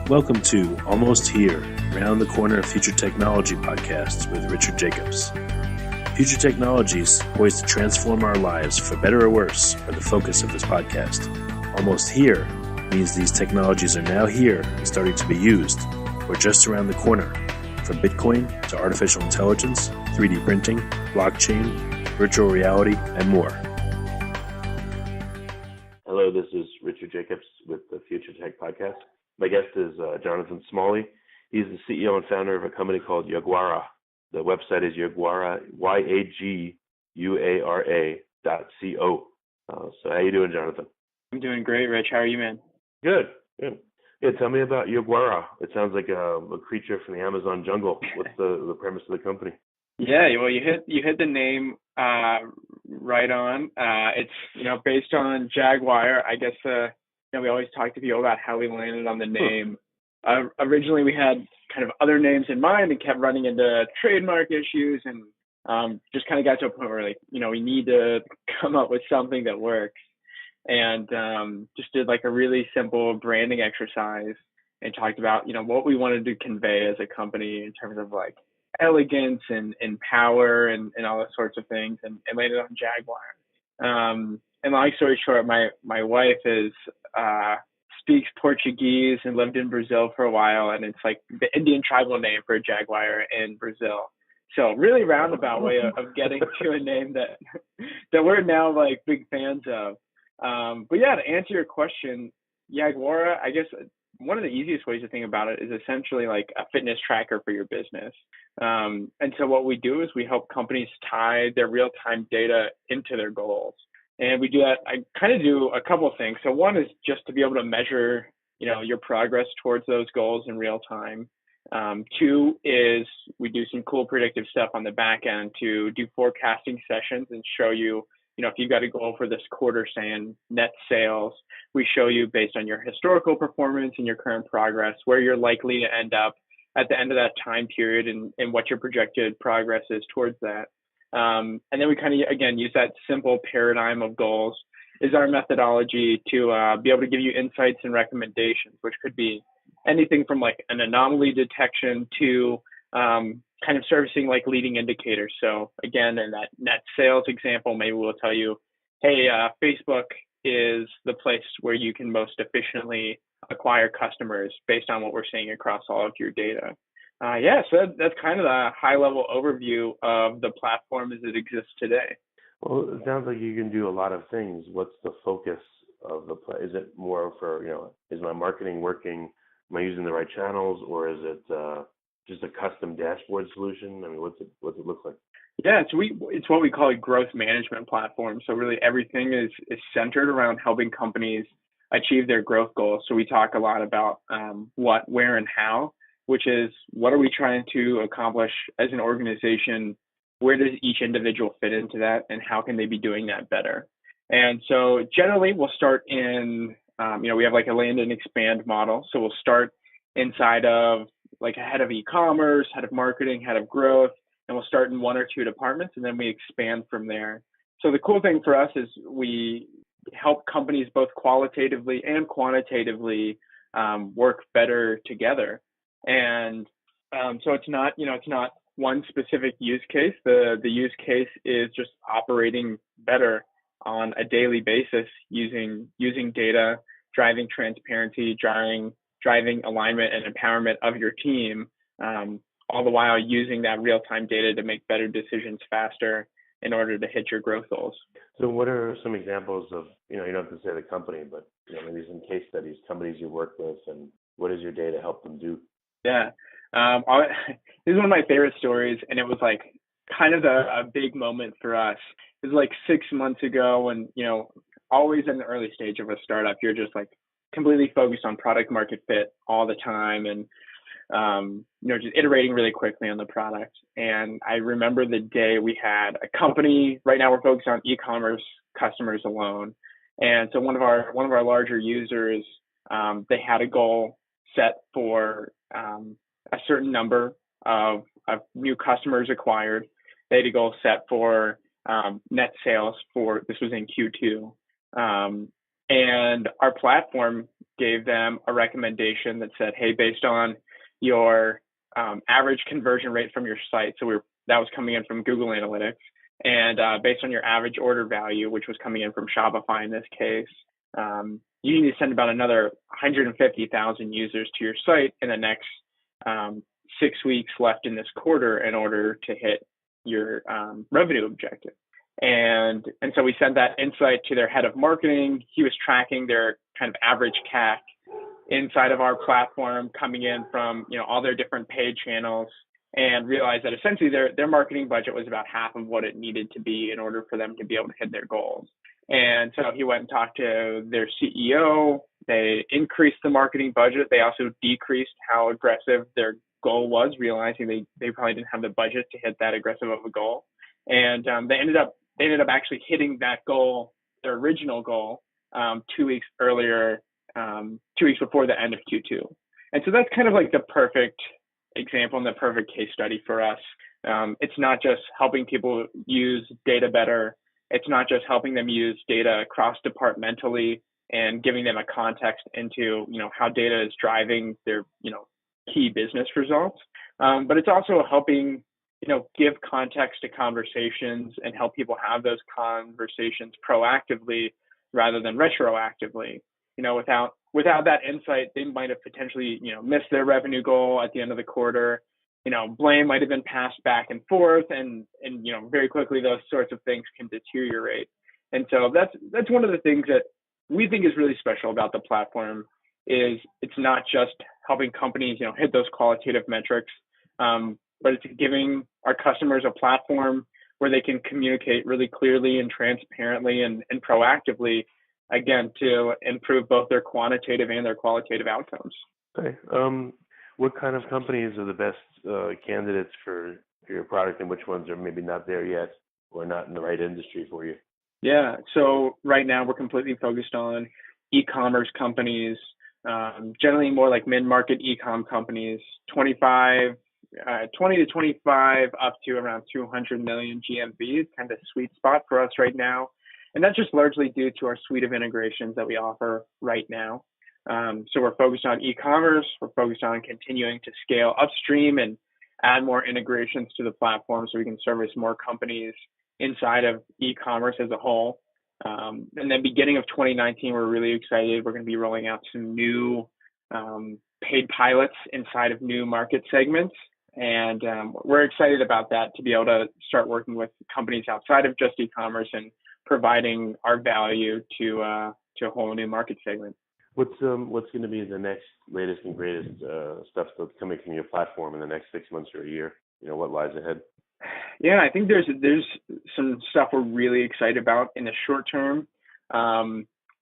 Welcome to Almost Here, Round the Corner Future Technology Podcasts with Richard Jacobs. Future technologies poised to transform our lives for better or worse are the focus of this podcast. Almost here means these technologies are now here and starting to be used, or just around the corner, from Bitcoin to artificial intelligence, 3D printing, blockchain, virtual reality, and more. Hello, this is Richard Jacobs with the Future Tech Podcast. My guest is Jonathan Smalley. He's the CEO and founder of a company called Yaguara. The website is Yaguara, YAGUARA.co. So how you doing, Jonathan? I'm doing great, Rich. How are you, man? Good. Yeah, tell me about Yaguara. It sounds like a creature from the Amazon jungle. What's the premise of the company? Yeah, well, you hit the name right on. It's based on Jaguar. I guess we always talk to people about how we landed on the name. Originally, we had kind of other names in mind and kept running into trademark issues, and just kind of got to a point where we need to come up with something that works. And just did like a really simple branding exercise and talked about what we wanted to convey as a company in terms of like elegance and power and all those sorts of things, and landed on Jaguar. And long story short, my wife speaks Portuguese and lived in Brazil for a while, and it's like the Indian tribal name for a jaguar in Brazil. So really roundabout way of getting to a name that we're now like big fans of. But yeah, to answer your question, Yaguara, I guess one of the easiest ways to think about it is essentially like a fitness tracker for your business. And so what we do is we help companies tie their real-time data into their goals. And we do that. I kind of do a couple of things. So one is just to be able to measure, your progress towards those goals in real time. Two is we do some cool predictive stuff on the back end to do forecasting sessions and show you, if you've got a goal for this quarter, say in net sales, we show you based on your historical performance and your current progress, where you're likely to end up at the end of that time period and what your projected progress is towards that. And then we kind of, again, use that simple paradigm of goals is our methodology to be able to give you insights and recommendations, which could be anything from like an anomaly detection to kind of servicing like leading indicators. So again, in that net sales example, maybe we'll tell you, hey, Facebook is the place where you can most efficiently acquire customers based on what we're seeing across all of your data. So that's kind of the high-level overview of the platform as it exists today. Well, it sounds like you can do a lot of things. What's the focus of the play? Is it more for, is my marketing working? Am I using the right channels, or is it just a custom dashboard solution? I mean, what's it look like? Yeah, it's what we call a growth management platform. So really everything is centered around helping companies achieve their growth goals. So we talk a lot about what, where, and how, which is what are we trying to accomplish as an organization? Where does each individual fit into that, and how can they be doing that better? And so generally we'll start in, we have like a land and expand model. So we'll start inside of like a head of e-commerce, head of marketing, head of growth, and we'll start in one or two departments, and then we expand from there. So the cool thing for us is we help companies both qualitatively and quantitatively work better together. And so it's not one specific use case. The use case is just operating better on a daily basis using data, driving transparency, driving alignment and empowerment of your team, all the while using that real-time data to make better decisions faster in order to hit your growth goals. So what are some examples of, you don't have to say the company, but maybe some case studies, companies you work with, and what does your data help them do? Yeah. This is one of my favorite stories, and it was like kind of a big moment for us. It was like 6 months ago, and always in the early stage of a startup, you're just like completely focused on product market fit all the time, and just iterating really quickly on the product. And I remember the day we had a company. Right now we're focused on e-commerce customers alone, and so one of our larger users, they had a goal set for a certain number of new customers acquired. They had a goal set for net sales this was in Q2. And our platform gave them a recommendation that said, hey, based on your average conversion rate from your site, so that was coming in from Google Analytics, and based on your average order value, which was coming in from Shopify in this case, you need to send about another 150,000 users to your site in the next 6 weeks left in this quarter in order to hit your revenue objective. And so we sent that insight to their head of marketing. He was tracking their kind of average CAC inside of our platform coming in from, all their different paid channels, and realized that essentially their marketing budget was about half of what it needed to be in order for them to be able to hit their goals. And so he went and talked to their CEO. They increased the marketing budget. They also decreased how aggressive their goal was, realizing they probably didn't have the budget to hit that aggressive of a goal. And they ended up actually hitting that goal, their original goal, 2 weeks earlier, 2 weeks before the end of Q2. And so that's kind of like the perfect example and the perfect case study for us. It's not just helping people use data better. It's not just helping them use data cross-departmentally and giving them a context into, how data is driving their, key business results. But it's also helping, give context to conversations and help people have those conversations proactively rather than retroactively. Without that insight, they might have potentially, missed their revenue goal at the end of the quarter. Blame might have been passed back and forth, and very quickly those sorts of things can deteriorate. And so that's one of the things that we think is really special about the platform, is it's not just helping companies, hit those qualitative metrics, but it's giving our customers a platform where they can communicate really clearly and transparently and proactively, again, to improve both their quantitative and their qualitative outcomes. Okay. What kind of companies are the best candidates for your product, and which ones are maybe not there yet or not in the right industry for you? Yeah. So right now we're completely focused on e-commerce companies, generally more like mid-market e-com companies, 20 to 25 up to around 200 million GMV is kind of a sweet spot for us right now. And that's just largely due to our suite of integrations that we offer right now. So we're focused on e-commerce. We're focused on continuing to scale upstream and add more integrations to the platform so we can service more companies inside of e-commerce as a whole. And then beginning of 2019, we're really excited. We're going to be rolling out some new paid pilots inside of new market segments. And we're excited about that, to be able to start working with companies outside of just e-commerce and providing our value to a whole new market segment. What's going to be the next latest and greatest stuff that's coming from your platform in the next 6 months or a year? What lies ahead? Yeah, I think there's some stuff we're really excited about in the short term.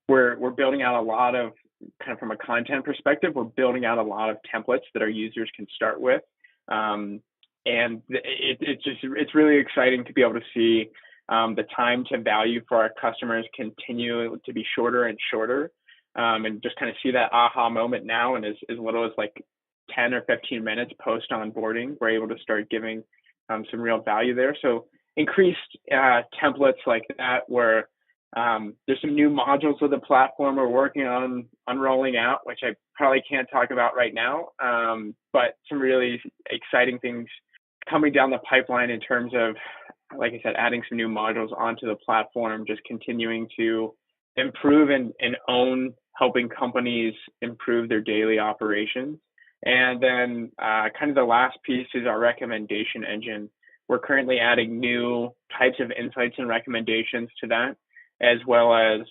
We're building out a lot of, kind of from a content perspective, we're building out a lot of templates that our users can start with. And it's really exciting to be able to see the time to value for our customers continue to be shorter and shorter, and just kind of see that aha moment now. And as little as like 10 or 15 minutes post onboarding, we're able to start giving some real value there. So increased templates like that, where there's some new modules of the platform we're working on rolling out, which I probably can't talk about right now, but some really exciting things coming down the pipeline in terms of, like I said, adding some new modules onto the platform, just continuing to improve and own helping companies improve their daily operations. And then kind of the last piece is our recommendation engine. We're currently adding new types of insights and recommendations to that, as well as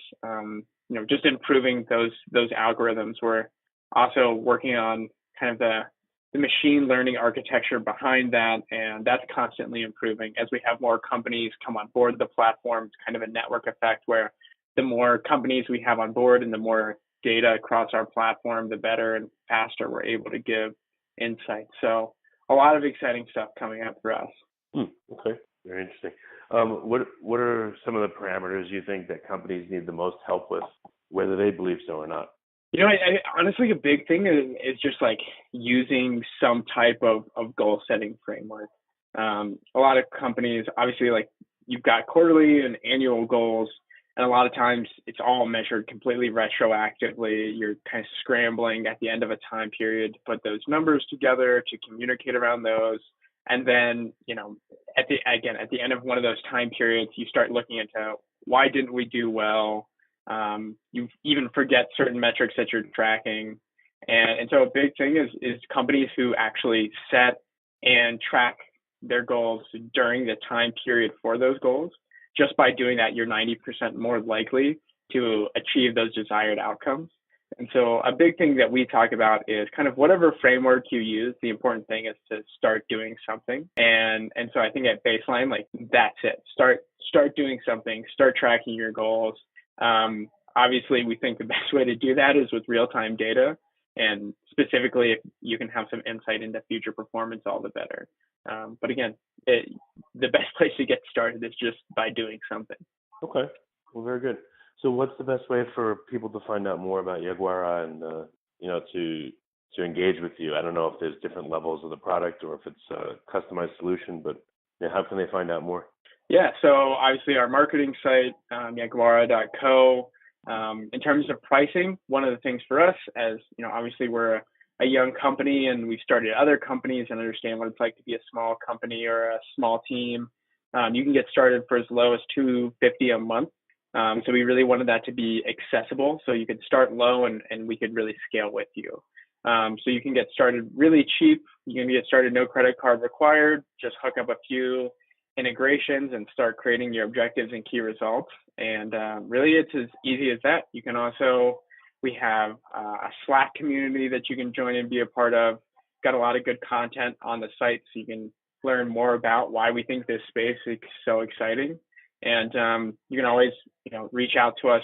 just improving those algorithms. We're also working on kind of the machine learning architecture behind that, and that's constantly improving as we have more companies come on board the platform. It's kind of a network effect where the more companies we have on board and the more data across our platform, the better and faster we're able to give insights. So a lot of exciting stuff coming up for us. Okay, very interesting. What are some of the parameters you think that companies need the most help with, whether they believe so or not? I honestly, a big thing is just like using some type of goal setting framework. A lot of companies, obviously, like you've got quarterly and annual goals, And a lot of times it's all measured completely retroactively. You're kind of scrambling at the end of a time period to put those numbers together, to communicate around those. And then, at the end of one of those time periods, you start looking into why didn't we do well? You even forget certain metrics that you're tracking. And so a big thing is companies who actually set and track their goals during the time period for those goals. Just by doing that, you're 90% more likely to achieve those desired outcomes. And so a big thing that we talk about is kind of whatever framework you use, the important thing is to start doing something. And so I think at baseline, like that's it. Start doing something, start tracking your goals. Obviously, we think the best way to do that is with real-time data. And specifically, if you can have some insight into future performance, all the better. But again, the best place to get started is just by doing something. Okay. Well, very good. So what's the best way for people to find out more about Yaguara and, to engage with you? I don't know if there's different levels of the product or if it's a customized solution, but how can they find out more? Yeah. So obviously our marketing site, Yaguara.co. In terms of pricing, one of the things for us, as obviously we're a young company and we've started other companies and understand what it's like to be a small company or a small team. You can get started for as low as $250 a month. So we really wanted that to be accessible, so you could start low and we could really scale with you. So you can get started really cheap. You can get started no credit card required. Just hook up a few integrations and start creating your objectives and key results. And really, it's as easy as that. You can also, we have a Slack community that you can join and be a part of. Got a lot of good content on the site, so you can learn more about why we think this space is so exciting. And you can always, reach out to us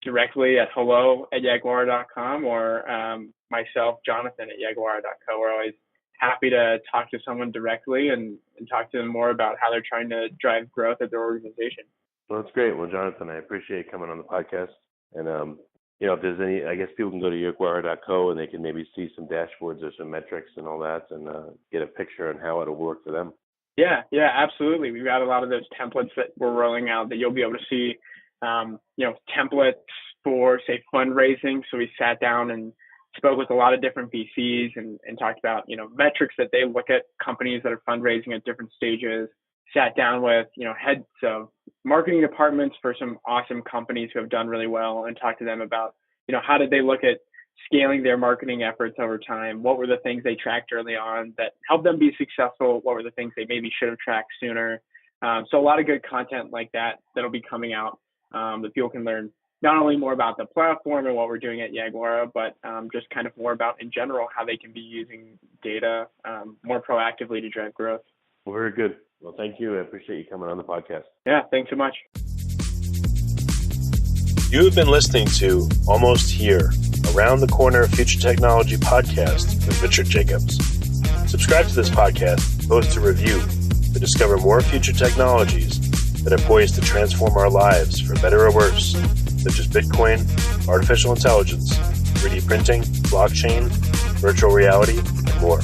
directly at hello@yaguara.com or myself, Jonathan, at yaguara.co. We're always happy to talk to someone directly and talk to them more about how they're trying to drive growth at their organization. Well, that's great. Well, Jonathan, I appreciate coming on the podcast. And, if there's any, I guess people can go to yaguara.co and they can maybe see some dashboards or some metrics and all that and get a picture on how it'll work for them. Yeah, absolutely. We've got a lot of those templates that we're rolling out that you'll be able to see, templates for, say, fundraising. So we sat down and spoke with a lot of different VCs and talked about, metrics that they look at companies that are fundraising at different stages, sat down with, heads of marketing departments for some awesome companies who have done really well and talked to them about, how did they look at scaling their marketing efforts over time? What were the things they tracked early on that helped them be successful? What were the things they maybe should have tracked sooner? So a lot of good content like that that'll be coming out that people can learn not only more about the platform and what we're doing at Yaguara, but just kind of more about in general how they can be using data more proactively to drive growth. Well, very good. Well, thank you. I appreciate you coming on the podcast. Yeah, thanks so much. You have been listening to Almost Here, Around the Corner Future Technology podcast with Richard Jacobs. Subscribe to this podcast, post a review to discover more future technologies that are poised to transform our lives for better or worse, such as Bitcoin, artificial intelligence, 3D printing, blockchain, virtual reality, and more.